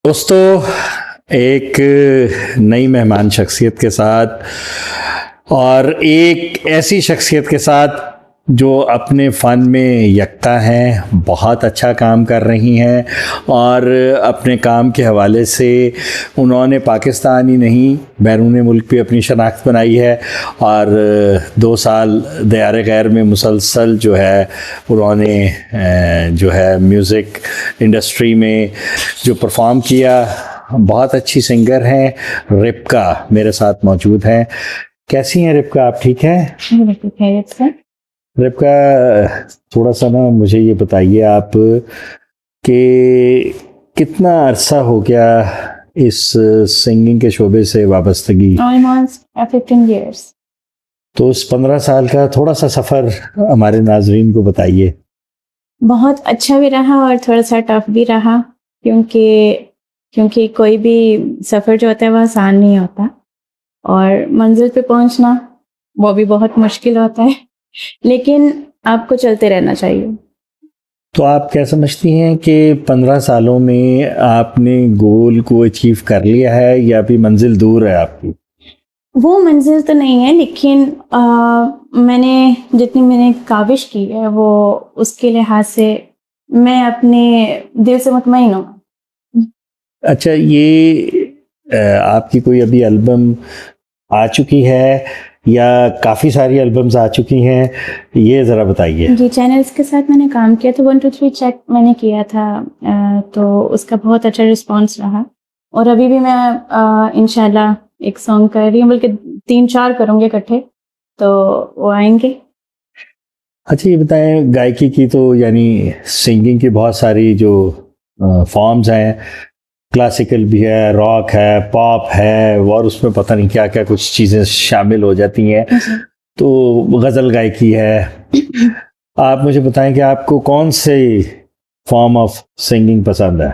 दोस्तों, एक नई मेहमान शख्सियत के साथ और एक ऐसी शख्सियत के साथ जो अपने फ़न में यकता हैं, बहुत अच्छा काम कर रही हैं और अपने काम के हवाले से उन्होंने पाकिस्तान ही नहीं बैरून मुल्क भी अपनी शनाख्त बनाई है। और 2 साल दयार गैर में मुसलसल जो है उन्होंने जो है म्यूज़िक इंडस्ट्री में जो परफॉर्म किया। बहुत अच्छी सिंगर हैं, रिबका मेरे साथ मौजूद हैं। कैसी हैं रिबका, आप ठीक हैं? रिबका, थोड़ा सा ना मुझे ये बताइए आप कि कितना अरसा हो गया इस सिंगिंग के शोबे से वाबस्तगी? Almost 15 years. तो उस 15 साल का थोड़ा सा सफ़र हमारे नाजरीन को बताइए। बहुत अच्छा भी रहा और थोड़ा सा टफ भी रहा, क्योंकि कोई भी सफ़र जो होता है वह आसान नहीं होता और मंजिल पे पहुंचना वो भी बहुत मुश्किल होता है, लेकिन आपको चलते रहना चाहिए। तो आप क्या समझती हैं कि 15 सालों में आपने गोल को अचीव कर लिया है या अभी मंजिल दूर है आपकी? वो मंजिल तो नहीं है, लेकिन मैंने काविश की है वो उसके लिहाज से मैं अपने दिल से मुतमईन हूँ। अच्छा, ये आपकी कोई अभी एल्बम आ चुकी है या काफ़ी सारी एल्बम्स आ चुकी हैं, ये ज़रा बताइए। जी, चैनल्स के साथ मैंने काम किया तो 1 2 3 चेक मैंने किया था, तो उसका बहुत अच्छा रिस्पांस रहा और अभी भी मैं इंशाल्लाह एक सॉन्ग कर रही हूँ, बल्कि 3-4 करूँगी इकट्ठे, तो वो आएंगे। अच्छा, ये बताएं, गायकी की तो यानी सिंगिंग की बहुत सारी जो फॉर्म्स हैं, क्लासिकल भी है, रॉक है, पॉप है और उसमें पता नहीं क्या क्या कुछ चीज़ें शामिल हो जाती हैं, तो गज़ल गायकी है। आप मुझे बताएं कि आपको कौन से फॉर्म ऑफ सिंगिंग पसंद है?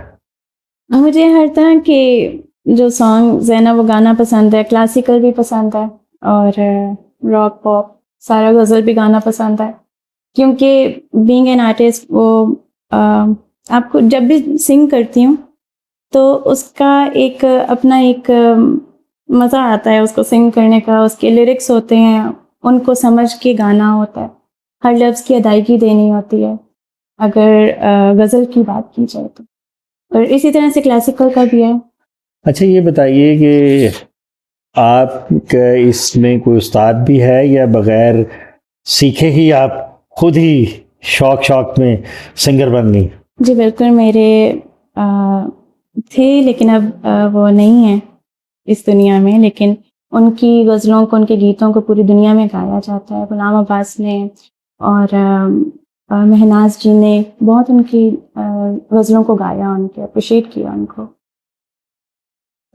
मुझे हर तरह के जो सॉन्ग है ना वो गाना पसंद है, क्लासिकल भी पसंद है और रॉक पॉप सारा गज़ल भी गाना पसंद है, क्योंकि बीइंग एन आर्टिस्ट वो आपको जब भी सिंग करती हूँ तो उसका एक अपना एक मज़ा आता है उसको सिंग करने का। उसके लिरिक्स होते हैं, उनको समझ के गाना होता है, हर लफ्ज़ की अदायगी देनी होती है अगर गज़ल की बात की जाए तो, और इसी तरह से क्लासिकल का भी है। अच्छा, ये बताइए कि आपका इसमें कोई उस्ताद भी है या बगैर सीखे ही आप खुद ही शौक में सिंगर बन गई? जी बिल्कुल, मेरे थे, लेकिन अब वो नहीं है इस दुनिया में, लेकिन उनकी गज़लों को, उनके गीतों को पूरी दुनिया में गाया जाता है। गुलाम अब्बास ने और महनाज जी ने बहुत उनकी गज़लों को गाया, उनके अप्रिशिएट किया उनको।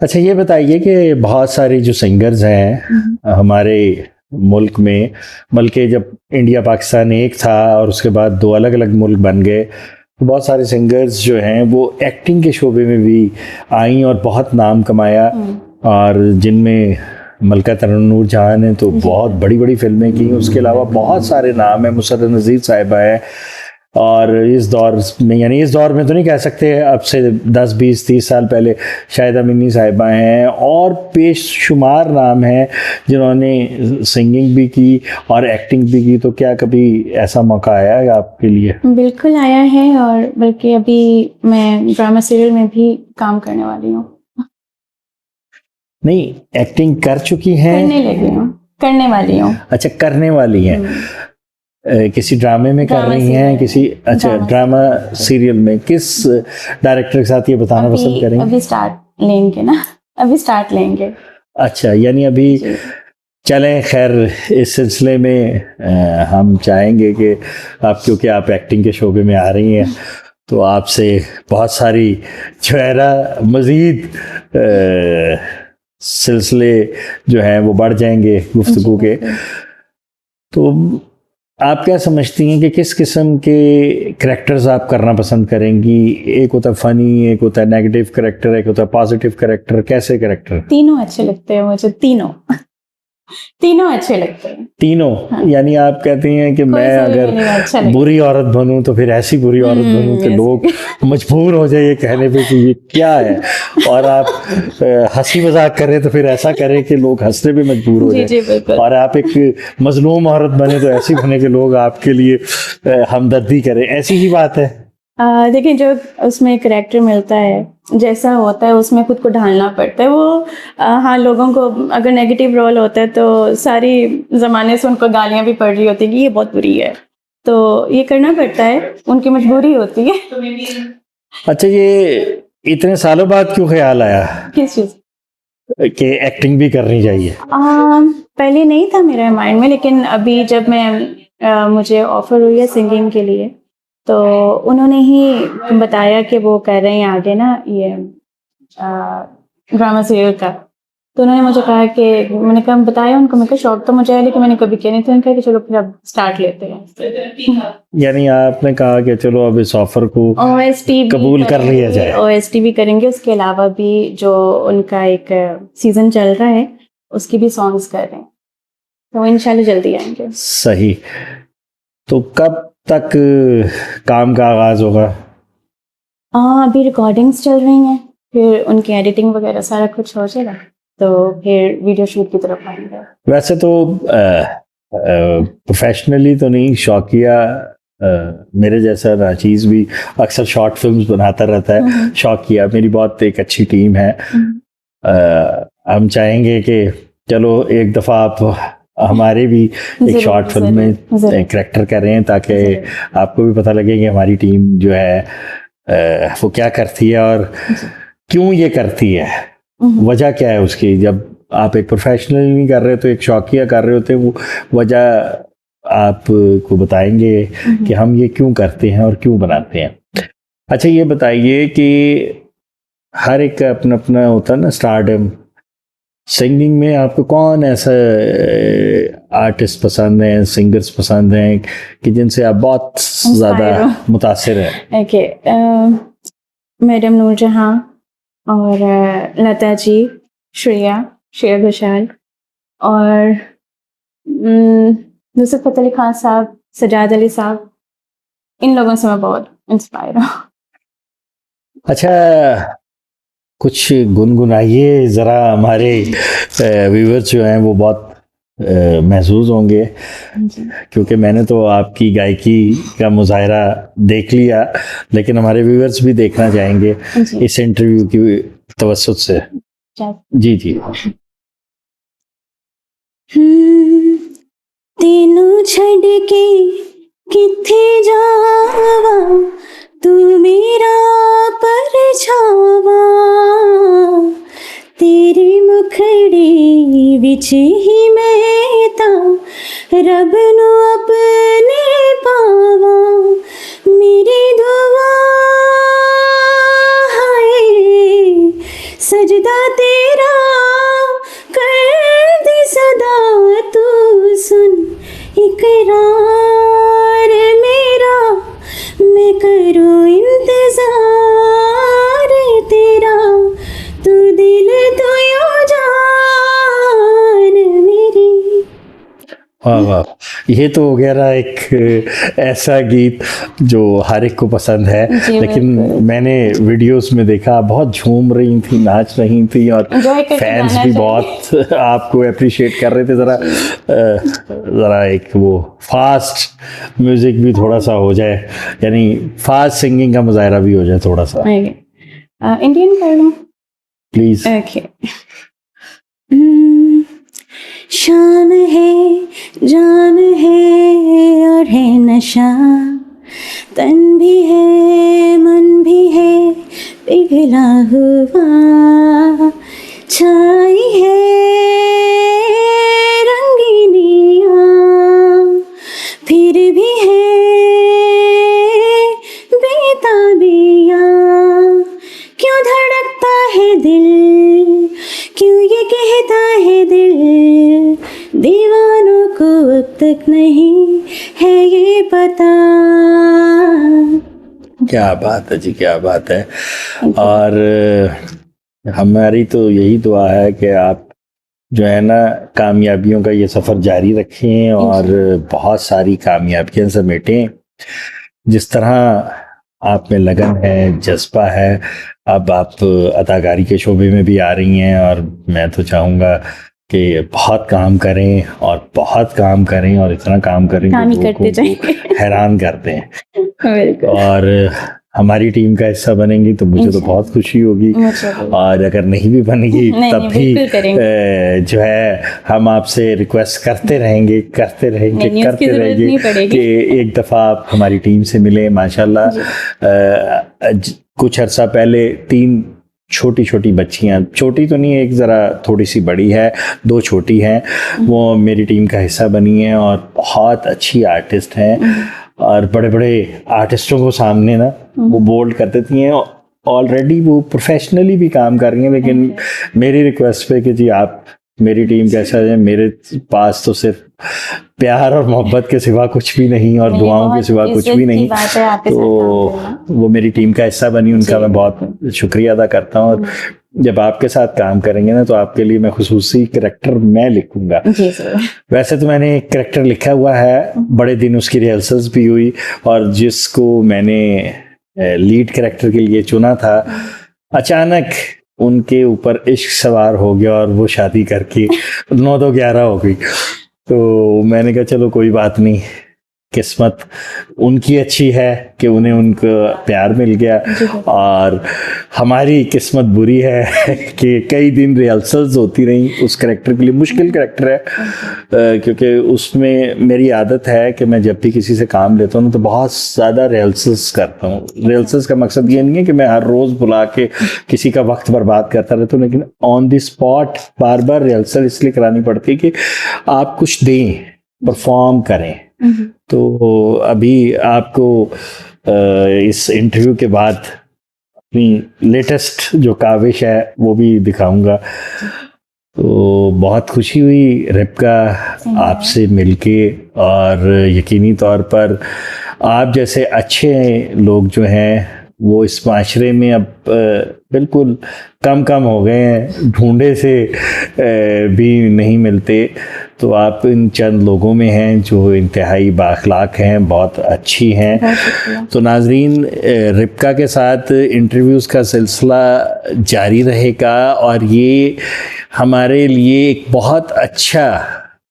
अच्छा, ये बताइए कि बहुत सारी जो सिंगर्स हैं हमारे मुल्क में, बल्कि जब इंडिया पाकिस्तान एक था और उसके बाद 2 अलग अलग मुल्क बन गए, तो बहुत सारे सिंगर्स जो हैं वो एक्टिंग के शोबे में भी आई और बहुत नाम कमाया, और जिनमें मलका तन्नूर जहाँ ने तो बहुत बड़ी बड़ी फिल्में की। उसके अलावा बहुत सारे नाम हैं, मुसर्रत नज़ीर साहिबा है, और इस दौर में, यानी इस दौर में तो नहीं कह सकते, अब से 10 20 30 साल पहले शाहिदा मिन्नी साहिबा हैं, और बेशुमार नाम हैं जिन्होंने सिंगिंग भी की और एक्टिंग भी की। तो क्या कभी ऐसा मौका आया है आपके लिए? बिल्कुल आया है, और बल्कि अभी मैं ड्रामा सीरियल में भी काम करने वाली हूँ। नहीं, एक्टिंग कर चुकी हैं? करने वाली हूँ। अच्छा, करने वाली हैं। किसी ड्रामे में कर रही हैं? किसी, अच्छा, ड्रामा सीरियल में किस डायरेक्टर के साथ, ये बताना पसंद करेंगे? अभी स्टार्ट लेंगे। अच्छा, यानी अभी चलें। खैर, इस सिलसिले में हम चाहेंगे कि आप, क्योंकि आप एक्टिंग के शोबे में आ रही हैं, तो आपसे बहुत सारी जो है ना मज़ीद सिलसिले जो हैं वो बढ़ जाएंगे गुफ्तगू के। तो आप क्या समझती हैं कि किस किस्म के करैक्टर्स आप करना पसंद करेंगी? एक होता है फ़नी, एक होता है नेगेटिव करैक्टर, एक होता है पॉजिटिव करैक्टर, कैसे करैक्टर? तीनों अच्छे लगते हैं मुझे, तीनों। तीनों अच्छे लगते हैं। तीनों? हाँ। यानी आप कहती हैं कि कोई मैं सा भी अगर मिलेगा अच्छा लगेगा। बुरी औरत बनूं तो फिर ऐसी बुरी औरत बनूं कि ऐसे। लोग मजबूर हो जाए ये कहने पे कि ये क्या है, और आप हंसी मजाक करें तो फिर ऐसा करें कि लोग हंसने पे मजबूर हो जी जाए, जी बिल्कुल। और आप एक मजलूम औरत बने तो ऐसी बने कि लोग आपके लिए हमदर्दी करें। ऐसी ही बात है। देखिए, जो उसमें करैक्टर मिलता है, जैसा होता है उसमें खुद को ढालना पड़ता है। वो हाँ, लोगों को अगर नेगेटिव रोल होता है तो सारी ज़माने से उनको गालियाँ भी पड़ रही होती हैं कि ये बहुत बुरी है, तो ये करना पड़ता है, उनकी मजबूरी होती है। अच्छा, ये इतने सालों बाद क्यों ख्याल आया किस चीज़? कि एक्टिंग भी करनी चाहिए? पहले नहीं था मेरे माइंड में, लेकिन अभी जब मुझे ऑफर हुई है सिंगिंग के लिए, तो उन्होंने ही बताया कि वो कर रहे हैं आगे ना ये ड्रामा सीरियल का। तो उन्होंने मुझे कहा कि, मैंने कहा, बताया उनको, मैं कहा शौक तो मुझे है लेकिन मैंने कभी किया नहीं था। उन्होंने कहा कि चलो फिर अब स्टार्ट लेते हैं। यानी आपने कहा कि चलो अब इस ऑफर को ओएसटी कबूल कर लिया जाए। ओएसटी भी करेंगे, उसके अलावा भी जो उनका एक सीजन चल रहा है उसकी भी सॉन्ग्स कर रहे हैं, तो इंशाल्लाह जल्दी आएंगे। सही। तो कब तक काम का आगाज होगा? अभी रिकॉर्डिंग्स चल रही हैं, फिर उनकी एडिटिंग वगैरह सारा कुछ हो जाएगा, तो फिर वीडियो शूट की तरफ आएंगे। वैसे तो प्रोफेशनली तो नहीं, शौकिया मेरे जैसा नाचीज भी अक्सर शॉर्ट फिल्म्स बनाता रहता है। शौकिया मेरी बहुत एक अच्छी टीम है। हम चाहेंगे कि चलो एक दफ़ा आप हमारे भी एक शॉर्ट फिल्म में कैरेक्टर करें, ताकि आपको भी पता लगे कि हमारी टीम जो है वो क्या करती है और क्यों ये करती है, वजह क्या है उसकी। जब आप एक प्रोफेशनल नहीं कर रहे तो एक शौकिया कर रहे होते, वो वजह आपको बताएंगे कि हम ये क्यों करते हैं और क्यों बनाते हैं। अच्छा, ये बताइए कि हर एक का अपना अपना होता है ना स्टारडम। सिंगिंग में आपको कौन ऐसा आर्टिस्ट पसंद है, सिंगर्स पसंद हैं कि जिनसे आप बहुत ज़्यादा मुतासिर हैं? ओके, मैडम नूरजहां और लता जी, श्रेया घोषाल, और नुसरत फतेह अली खान साहब, सजाद अली साहब, इन लोगों से मैं बहुत इंस्पायर हूँ। अच्छा, कुछ गुनगुनाइए ज़रा, हमारे व्यूअर्स जो हैं वो बहुत महसूस होंगे, क्योंकि मैंने तो आपकी गायकी का मुजाहरा देख लिया, लेकिन हमारे व्यूअर्स भी देखना चाहेंगे इस इंटरव्यू की तवज्जुह से। जी जी। तेनू छड़ के किथे जावा, तू मेरा परछावा, तेरे मुखड़े विच ही मैं तां रब नू अपने पावा, मेरी दुआ है सजदा तेरा कर दे सदा, तू सुन इकरार मेरा, मैं करूँ इंतजार तेरा, तू दिल तो यो जान मेरी। वाह वाह, ये तो हो गया ना एक ऐसा गीत जो हर एक को पसंद है। लेकिन मैंने वीडियोस में देखा बहुत झूम रही थी, नाच रही थी, और फैंस भी बहुत आपको अप्रिशिएट कर रहे थे। ज़रा एक वो फास्ट म्यूजिक भी थोड़ा सा हो जाए, यानी फास्ट सिंगिंग का मुजाहरा भी हो जाए थोड़ा सा। इंडियन कर लो प्लीज। ओके। शाम है, जाम है और है नशा, तन भी है मन भी है पिघला हुआ, छाई है रंगीनियाँ, फिर भी है बेताबियाँ, क्यों धड़कता है दिल, क्यों ये कहता है दिल, दीवानों को अब तक नहीं है ये पता। क्या बात है जी, क्या बात है। और हमारी तो यही दुआ है कि आप जो है ना कामयाबियों का ये सफ़र जारी रखें और बहुत सारी कामयाबियां समेटें। जिस तरह आप में लगन है, जज्बा है, अब आप अदाकारी के शोबे में भी आ रही हैं और मैं तो चाहूँगा कि बहुत काम करें और बहुत काम करें और इतना काम करें काम कि ही करते लोगों को जाएं। हैरान करते हैं। बिल्कुल। और हमारी टीम का हिस्सा बनेंगी तो मुझे तो बहुत खुशी होगी, मुझे भी। और अगर नहीं भी बनेगी नहीं, तब नहीं, भी बिल्कुल करेंगे। जो है हम आपसे रिक्वेस्ट करते रहेंगे नहीं, उसकी करते जरूरत रहेंगे नहीं पड़ेगी। कि एक दफ़ा आप हमारी टीम से मिले। माशाल्लाह कुछ अर्सा पहले 3 छोटी छोटी बच्चियां, छोटी तो नहीं है, एक ज़रा थोड़ी सी बड़ी है, 2 छोटी हैं, वो मेरी टीम का हिस्सा बनी हैं और बहुत अच्छी आर्टिस्ट हैं और बड़े बड़े आर्टिस्टों को सामने ना वो बोल्ड कर देती हैं। ऑलरेडी वो प्रोफेशनली भी काम कर रही हैं, लेकिन मेरी रिक्वेस्ट पे कि जी आप मेरी टीम कैसा है, मेरे पास तो सिर्फ प्यार और मोहब्बत के सिवा कुछ भी नहीं और दुआओं के सिवा कुछ भी नहीं, तो वो मेरी टीम का हिस्सा बनी, उनका मैं बहुत शुक्रिया अदा करता हूँ। और जब आपके साथ काम करेंगे ना तो आपके लिए मैं खुसूसी करैक्टर मैं लिखूंगा। वैसे तो मैंने एक करैक्टर लिखा हुआ है, बड़े दिन उसकी रिहर्सल्स भी हुई, और जिसको मैंने लीड करैक्टर के लिए चुना था, अचानक उनके ऊपर इश्क सवार हो गया और वो शादी करके 9-11 हो गई। तो मैंने कहा चलो कोई बात नहीं, किस्मत उनकी अच्छी है कि उन्हें उनका प्यार मिल गया, और हमारी किस्मत बुरी है कि कई दिन रिहर्सल्स होती रही उस करैक्टर के लिए। मुश्किल करैक्टर है क्योंकि उसमें मेरी आदत है कि मैं जब भी किसी से काम लेता हूँ ना तो बहुत ज़्यादा रिहर्सल्स करता हूँ। रिहर्सल्स का मकसद ये नहीं है कि मैं हर रोज़ बुला के किसी का वक्त बर्बाद करता रहता हूँ, लेकिन on the spot bar bar rehearsal इसलिए करानी पड़ती है कि आप कुछ दें, परफॉर्म करें। तो अभी आपको इस इंटरव्यू के बाद अपनी लेटेस्ट जो काविश है वो भी दिखाऊंगा। तो बहुत खुशी हुई रिबका आपसे मिलके, और यकीनी तौर पर आप जैसे अच्छे लोग जो हैं वो इस माशरे में अब बिल्कुल कम हो गए हैं, ढूंढे से भी नहीं मिलते। तो आप इन चंद लोगों में हैं जो इंतहाई बाअखलाक हैं, बहुत अच्छी हैं। तो नाजरीन, रिबका के साथ इंटरव्यूज़ का सिलसिला जारी रहेगा और ये हमारे लिए एक बहुत अच्छा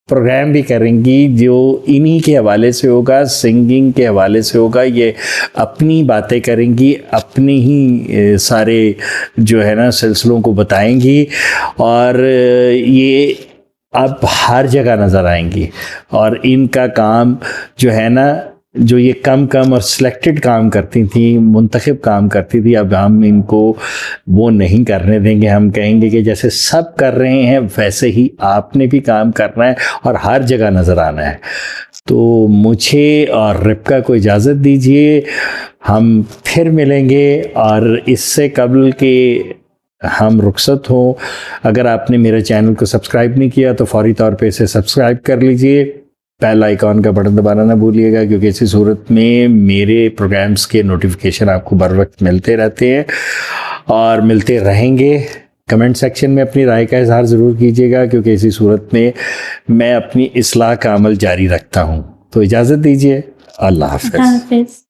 प्रोग्राम भी करेंगी जो इन्हीं के हवाले से होगा, सिंगिंग के हवाले से होगा। ये अपनी बातें करेंगी, अपने ही सारे जो है ना सिलसिलों को बताएंगी, और ये अब हर जगह नज़र आएंगी। और इनका काम जो है ना, जो ये कम और सिलेक्टेड काम करती थी, मुंतखब काम करती थी, अब हम इनको वो नहीं करने देंगे। हम कहेंगे कि जैसे सब कर रहे हैं वैसे ही आपने भी काम करना है और हर जगह नज़र आना है। तो मुझे और रिबका को इजाज़त दीजिए, हम फिर मिलेंगे। और इससे कबल के हम रुखसत हों, अगर आपने मेरे चैनल को सब्सक्राइब नहीं किया तो फौरी तौर पे इसे सब्सक्राइब कर लीजिए, बेल आइकॉन का बटन दबाना ना भूलिएगा, क्योंकि इसी सूरत में मेरे प्रोग्राम्स के नोटिफिकेशन आपको बर वक्त मिलते रहते हैं और मिलते रहेंगे। कमेंट सेक्शन में अपनी राय का इजहार ज़रूर कीजिएगा, क्योंकि इसी सूरत में मैं अपनी इस्लाह का अमल जारी रखता हूँ। तो इजाज़त दीजिए, अल्लाह हाफ़िज़।